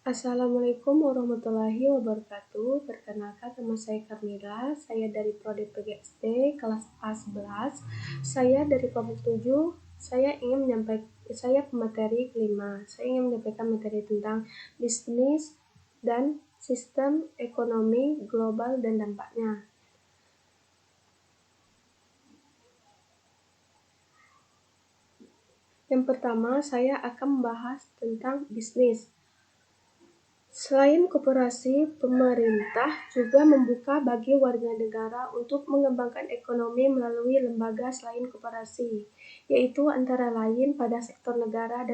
Assalamualaikum warahmatullahi wabarakatuh. Perkenalkan, nama saya Karmila. Saya dari Prodi PGSD kelas A11. Saya dari kelompok 7. Saya pemateri kelima. Saya ingin menyampaikan materi tentang bisnis dan sistem ekonomi global dan dampaknya. Yang pertama, saya akan membahas tentang bisnis. Selain koperasi, pemerintah juga membuka bagi warga negara untuk mengembangkan ekonomi melalui lembaga selain koperasi, yaitu antara lain pada sektor negara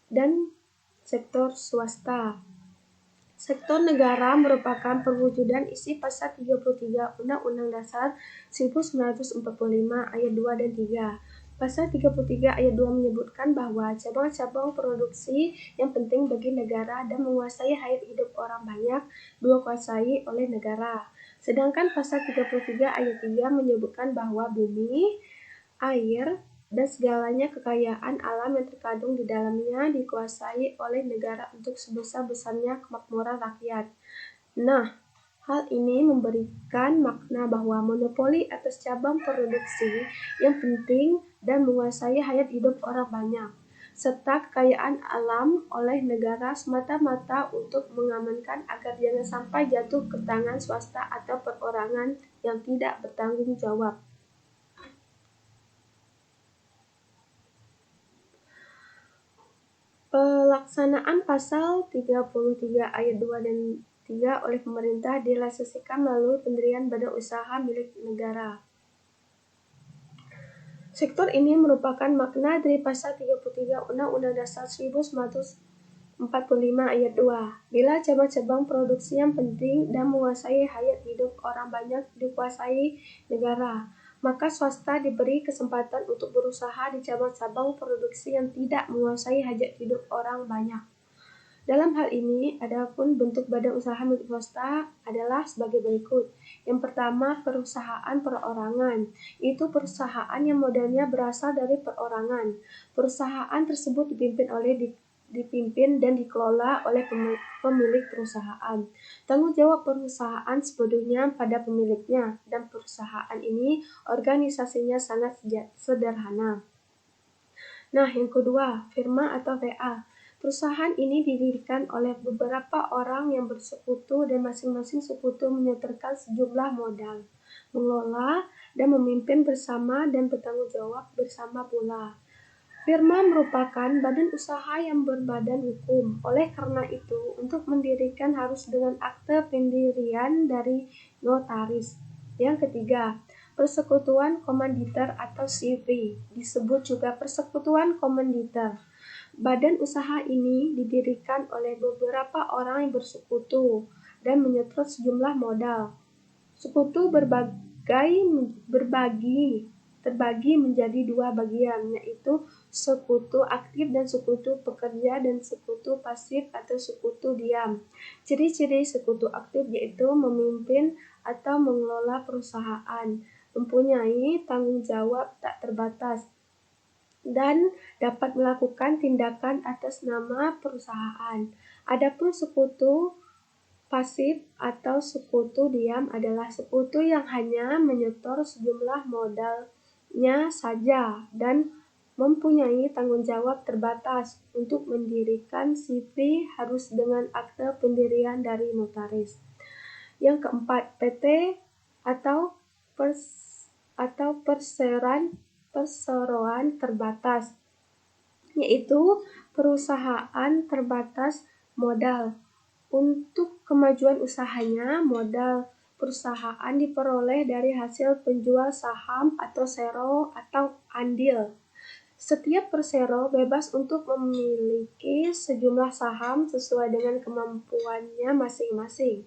dan sektor swasta. Sektor negara merupakan perwujudan isi Pasal 33 Undang-Undang Dasar 1945 ayat 2 dan 3. Pasal 33 ayat 2 menyebutkan bahwa cabang-cabang produksi yang penting bagi negara dan menguasai hayat hidup orang banyak dikuasai oleh negara. Sedangkan Pasal 33 ayat 3 menyebutkan bahwa bumi, air, dan segalanya kekayaan alam yang terkandung di dalamnya dikuasai oleh negara untuk sebesar-besarnya kemakmuran rakyat. Nah, hal ini memberikan makna bahwa monopoli atas cabang produksi yang penting dan menguasai hayat hidup orang banyak, serta kekayaan alam oleh negara semata-mata untuk mengamankan agar jangan sampai jatuh ke tangan swasta atau perorangan yang tidak bertanggung jawab. Pelaksanaan Pasal 33 ayat 2 dan 3 oleh pemerintah direalisasikan melalui pendirian badan usaha milik negara. Sektor ini merupakan makna dari Pasal 33 Undang-Undang Dasar 1945 ayat 2. Bila cabang-cabang produksi yang penting dan menguasai hayat hidup orang banyak dikuasai negara, maka swasta diberi kesempatan untuk berusaha di cabang-cabang produksi yang tidak menguasai hajat hidup orang banyak. Dalam hal ini, adapun bentuk badan usaha milik swasta adalah sebagai berikut. Yang pertama, perusahaan perorangan. Itu perusahaan yang modalnya berasal dari perorangan. Perusahaan tersebut dipimpin dan dikelola oleh pemilik perusahaan. Tanggung jawab perusahaan sepenuhnya pada pemiliknya, dan perusahaan ini organisasinya sangat sederhana. Nah, yang kedua, firma atau VA. Perusahaan ini didirikan oleh beberapa orang yang bersekutu dan masing-masing sekutu menyetorkan sejumlah modal, mengelola dan memimpin bersama dan bertanggung jawab bersama pula. Firma merupakan badan usaha yang berbadan hukum. Oleh karena itu, untuk mendirikan harus dengan akte pendirian dari notaris. Yang ketiga, persekutuan komanditer atau CV, disebut juga persekutuan komanditer. Badan usaha ini didirikan oleh beberapa orang yang bersekutu dan menyetor sejumlah modal. Sekutu terbagi menjadi dua bagian, yaitu sekutu aktif dan sekutu pekerja, dan sekutu pasif atau sekutu diam. Ciri-ciri sekutu aktif yaitu memimpin atau mengelola perusahaan, mempunyai tanggung jawab tak terbatas, dan dapat melakukan tindakan atas nama perusahaan. Adapun sekutu pasif atau sekutu diam adalah sekutu yang hanya menyetor sejumlah modalnya saja dan mempunyai tanggung jawab terbatas. Untuk mendirikan CV harus dengan akte pendirian dari notaris. Yang keempat, PT atau perseroan terbatas, yaitu perusahaan terbatas modal. Untuk kemajuan usahanya, modal perusahaan diperoleh dari hasil penjual saham atau sero atau andil. Setiap persero bebas untuk memiliki sejumlah saham sesuai dengan kemampuannya masing-masing.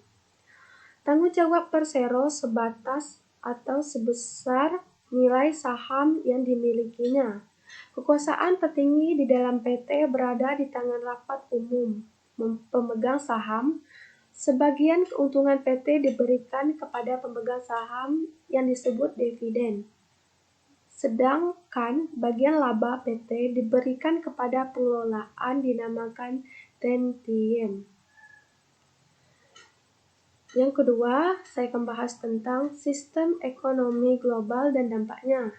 Tanggung jawab persero sebatas atau sebesar nilai saham yang dimilikinya. Kekuasaan tertinggi di dalam PT berada di tangan rapat umum pemegang saham. Sebagian keuntungan PT diberikan kepada pemegang saham yang disebut dividen. Sedangkan bagian laba PT diberikan kepada pengelolaan dinamakan rentiem. Yang kedua, saya akan bahas tentang sistem ekonomi global dan dampaknya.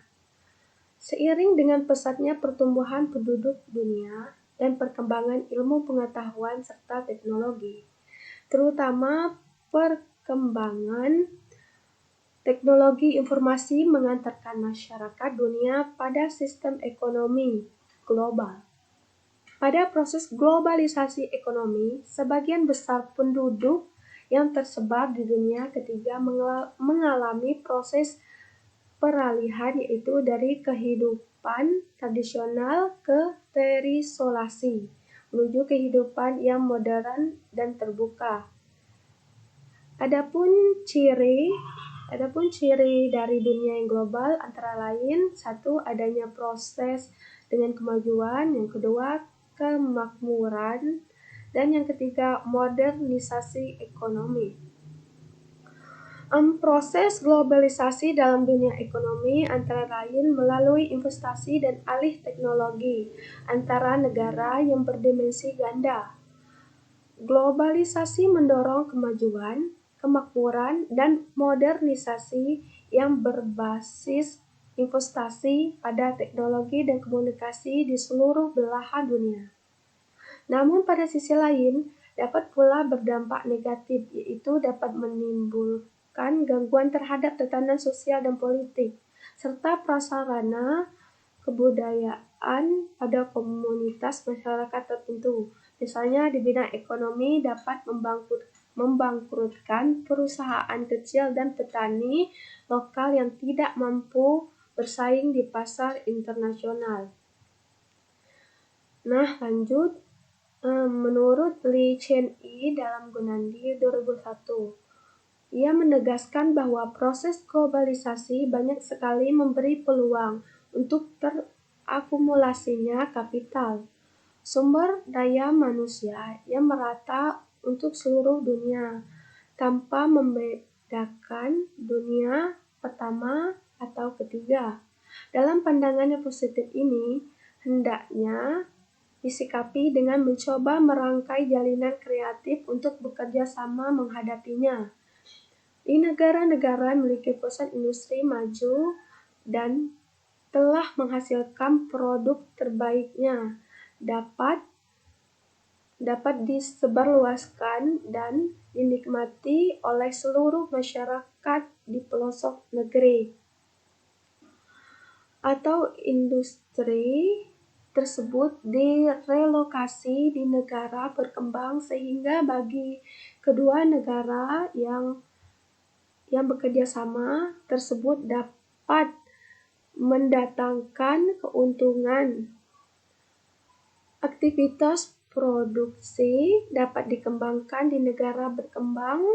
Seiring dengan pesatnya pertumbuhan penduduk dunia dan perkembangan ilmu pengetahuan serta teknologi, terutama perkembangan teknologi informasi mengantarkan masyarakat dunia pada sistem ekonomi global. Pada proses globalisasi ekonomi, sebagian besar penduduk yang tersebar di dunia ketiga mengalami proses peralihan, yaitu dari kehidupan tradisional ke terisolasi menuju kehidupan yang modern dan terbuka. Adapun ciri dari dunia yang global antara lain: satu, adanya proses dengan kemajuan; yang kedua, kemakmuran; dan yang ketiga, modernisasi ekonomi. Proses globalisasi dalam dunia ekonomi antara lain melalui investasi dan alih teknologi antara negara yang berdimensi ganda. Globalisasi mendorong kemajuan, kemakmuran, dan modernisasi yang berbasis investasi pada teknologi dan komunikasi di seluruh belahan dunia. Namun pada sisi lain, dapat pula berdampak negatif, yaitu dapat menimbulkan gangguan terhadap tatanan sosial dan politik, serta prasarana kebudayaan pada komunitas masyarakat tertentu. Misalnya di bidang ekonomi dapat membangkrutkan perusahaan kecil dan petani lokal yang tidak mampu bersaing di pasar internasional. Nah, lanjut. Menurut Lee Chen-i dalam Gunandi 2001, ia menegaskan bahwa proses globalisasi banyak sekali memberi peluang untuk terakumulasinya kapital, sumber daya manusia yang merata untuk seluruh dunia, tanpa membedakan dunia pertama atau ketiga. Dalam pandangan yang positif ini, hendaknya disikapi dengan mencoba merangkai jalinan kreatif untuk bekerja sama menghadapinya. Di negara-negara memiliki pusat industri maju dan telah menghasilkan produk terbaiknya dapat disebarluaskan dan dinikmati oleh seluruh masyarakat di pelosok negeri, atau industri tersebut direlokasi di negara berkembang sehingga bagi kedua negara yang bekerja sama tersebut dapat mendatangkan keuntungan. Aktivitas produksi dapat dikembangkan di negara berkembang,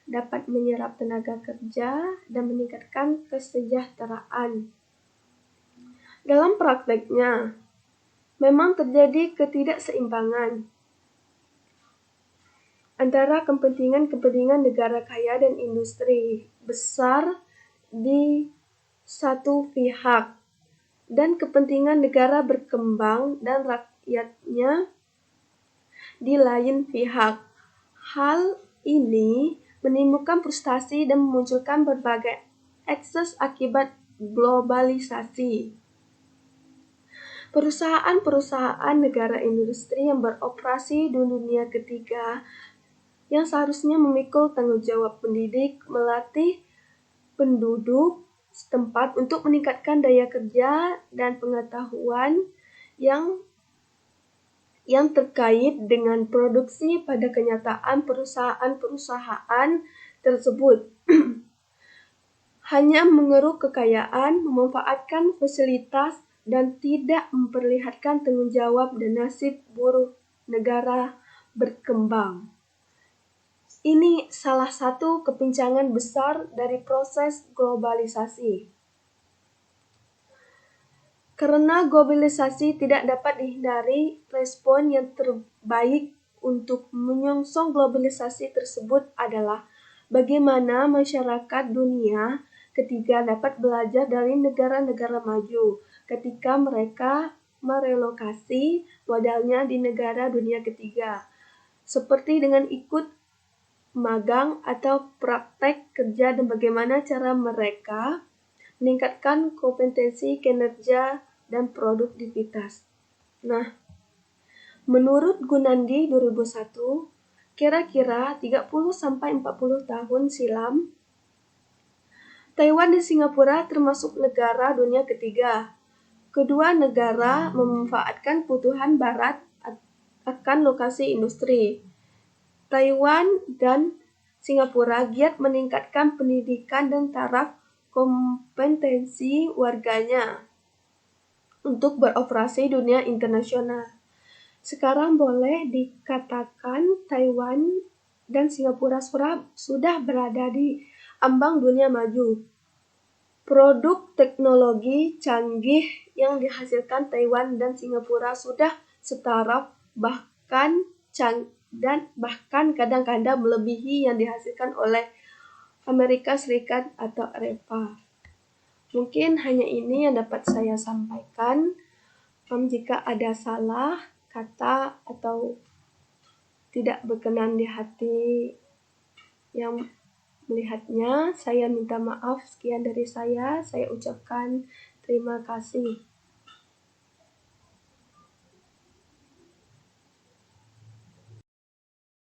dapat menyerap tenaga kerja dan meningkatkan kesejahteraan. Dalam prakteknya, memang terjadi ketidakseimbangan antara kepentingan negara kaya dan industri besar di satu pihak dan kepentingan negara berkembang dan rakyatnya di lain pihak. Hal ini menimbulkan frustasi dan memunculkan berbagai ekses akibat globalisasi. Perusahaan-perusahaan negara industri yang beroperasi di dunia ketiga yang seharusnya memikul tanggung jawab mendidik, melatih penduduk setempat untuk meningkatkan daya kerja dan pengetahuan yang terkait dengan produksi. Pada kenyataan, perusahaan-perusahaan tersebut hanya mengeruk kekayaan, memanfaatkan fasilitas, dan tidak memperlihatkan tanggung jawab dan nasib buruh negara berkembang. Ini salah satu kepincangan besar dari proses globalisasi. Karena globalisasi tidak dapat dihindari, respon yang terbaik untuk menyongsong globalisasi tersebut adalah bagaimana masyarakat dunia ketiga dapat belajar dari negara-negara maju ketika mereka merelokasi modalnya di negara dunia ketiga, seperti dengan ikut magang atau praktek kerja dan bagaimana cara mereka meningkatkan kompetensi, kinerja, dan produktivitas. Nah, menurut Gunandi 2001, kira-kira 30-40 tahun silam, Taiwan dan Singapura termasuk negara dunia ketiga. Kedua negara memanfaatkan kebutuhan Barat akan lokasi industri. Taiwan dan Singapura giat meningkatkan pendidikan dan taraf kompetensi warganya untuk beroperasi dunia internasional. Sekarang boleh dikatakan Taiwan dan Singapura sudah berada di ambang dunia maju. Produk teknologi canggih yang dihasilkan Taiwan dan Singapura sudah setaraf bahkan kadang-kadang melebihi yang dihasilkan oleh Amerika Serikat atau Eropa. Mungkin hanya ini yang dapat saya sampaikan. Jika ada salah kata atau tidak berkenan di hati yang melihatnya, saya minta maaf. Sekian dari saya ucapkan terima kasih.